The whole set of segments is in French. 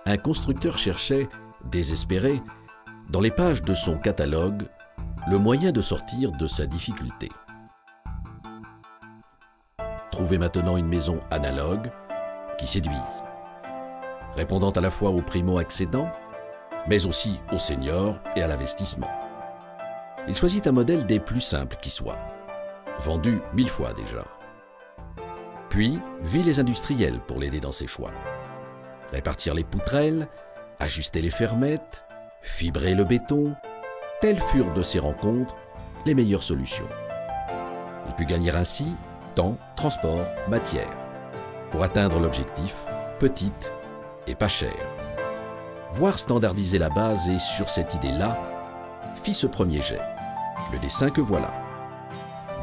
Un constructeur cherchait, désespéré, dans les pages de son catalogue, le moyen de sortir de sa difficulté. Trouver maintenant une maison analogue qui séduise, répondant à la fois aux primo-accédants, mais aussi aux seniors et à l'investissement. Il choisit un modèle des plus simples qui soit, vendu 1000 fois déjà. Puis vit les industriels pour l'aider dans ses choix. Répartir les poutrelles, ajuster les fermettes, fibrer le béton, telles furent de ces rencontres les meilleures solutions. Il put gagner ainsi temps, transport, matière, pour atteindre l'objectif petite et pas chère. Voir standardiser la base et sur cette idée-là, fit ce premier jet, le dessin que voilà.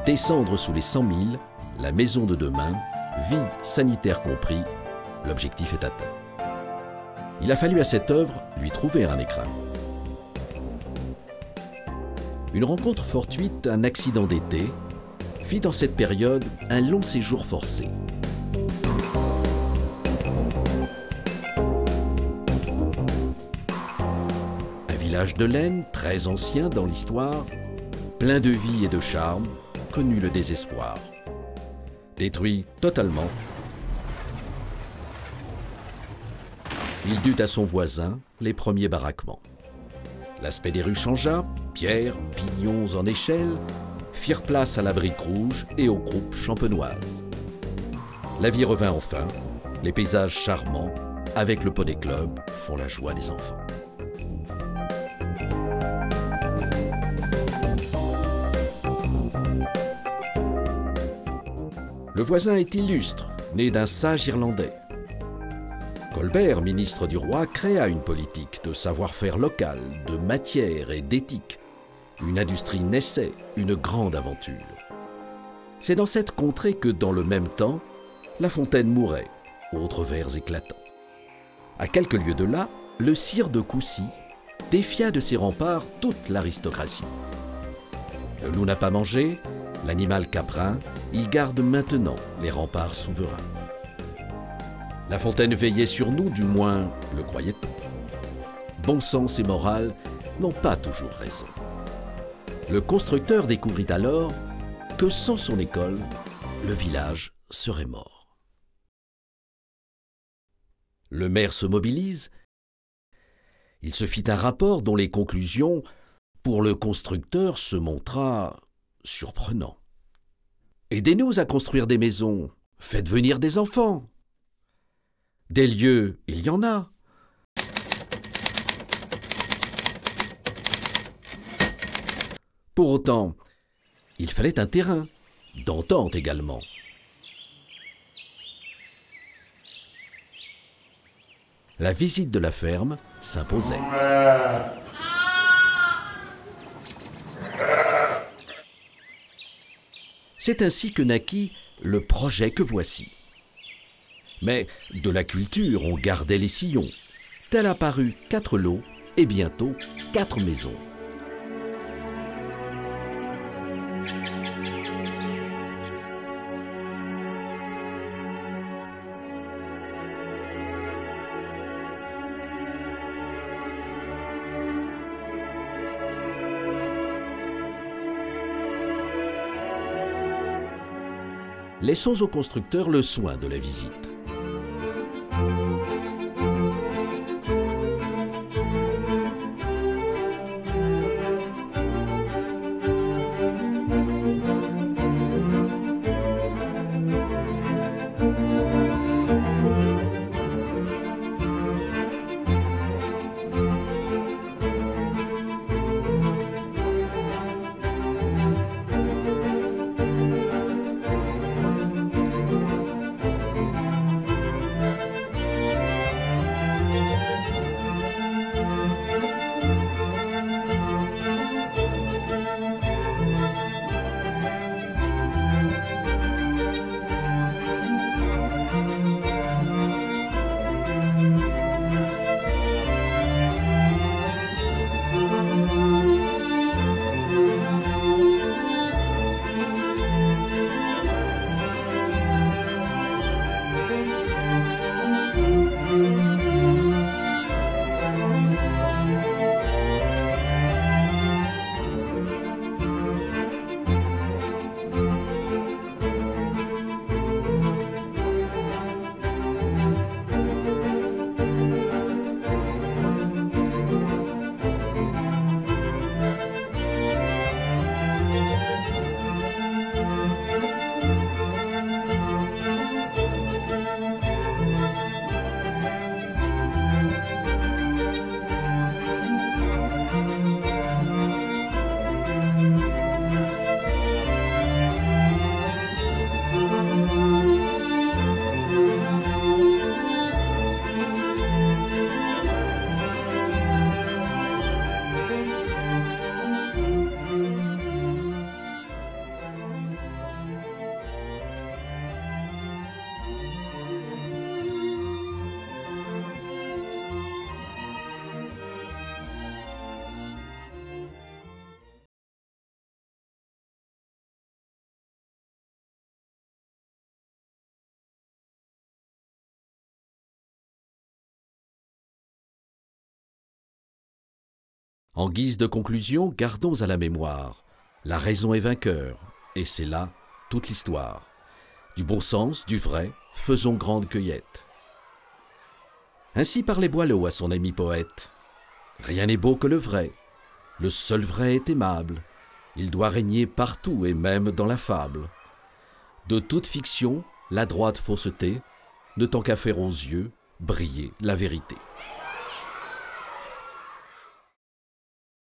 Descendre sous les 100 000, la maison de demain, vide, sanitaire compris, l'objectif est atteint. Il a fallu à cette œuvre lui trouver un écrin. Une rencontre fortuite, un accident d'été, fit dans cette période un long séjour forcé. Un village de laine, très ancien dans l'histoire, plein de vie et de charme, connut le désespoir. Détruit totalement, il dut à son voisin les premiers baraquements. L'aspect des rues changea, pierres, pignons en échelle, firent place à la brique rouge et aux croupes champenoises. La vie revint enfin, les paysages charmants, avec le Poney Club, font la joie des enfants. Le voisin est illustre, né d'un sage Irlandais. Colbert, ministre du roi, créa une politique de savoir-faire local, de matière et d'éthique. Une industrie naissait, une grande aventure. C'est dans cette contrée que, dans le même temps, La Fontaine mourait, autres vers éclatants. À quelques lieues de là, le sire de Coucy défia de ses remparts toute l'aristocratie. Le loup n'a pas mangé, l'animal caprin, il garde maintenant les remparts souverains. La Fontaine veillait sur nous, du moins le croyait-on. Bon sens et morale n'ont pas toujours raison. Le constructeur découvrit alors que sans son école, le village serait mort. Le maire se mobilise. Il se fit un rapport dont les conclusions, pour le constructeur, se montra surprenant. Aidez-nous à construire des maisons, faites venir des enfants. Des lieux, il y en a. Pour autant, il fallait un terrain, d'entente également. La visite de la ferme s'imposait. C'est ainsi que naquit le projet que voici. Mais de la culture, on gardait les sillons. Tel apparut 4 lots et bientôt 4 maisons. Laissons au constructeur le soin de la visite. En guise de conclusion, gardons à la mémoire, la raison est vainqueur, et c'est là toute l'histoire. Du bon sens, du vrai, faisons grande cueillette. Ainsi parlait Boileau à son ami poète. Rien n'est beau que le vrai, le seul vrai est aimable, il doit régner partout et même dans la fable. De toute fiction, la droite fausseté, ne tend qu'à faire aux yeux briller la vérité.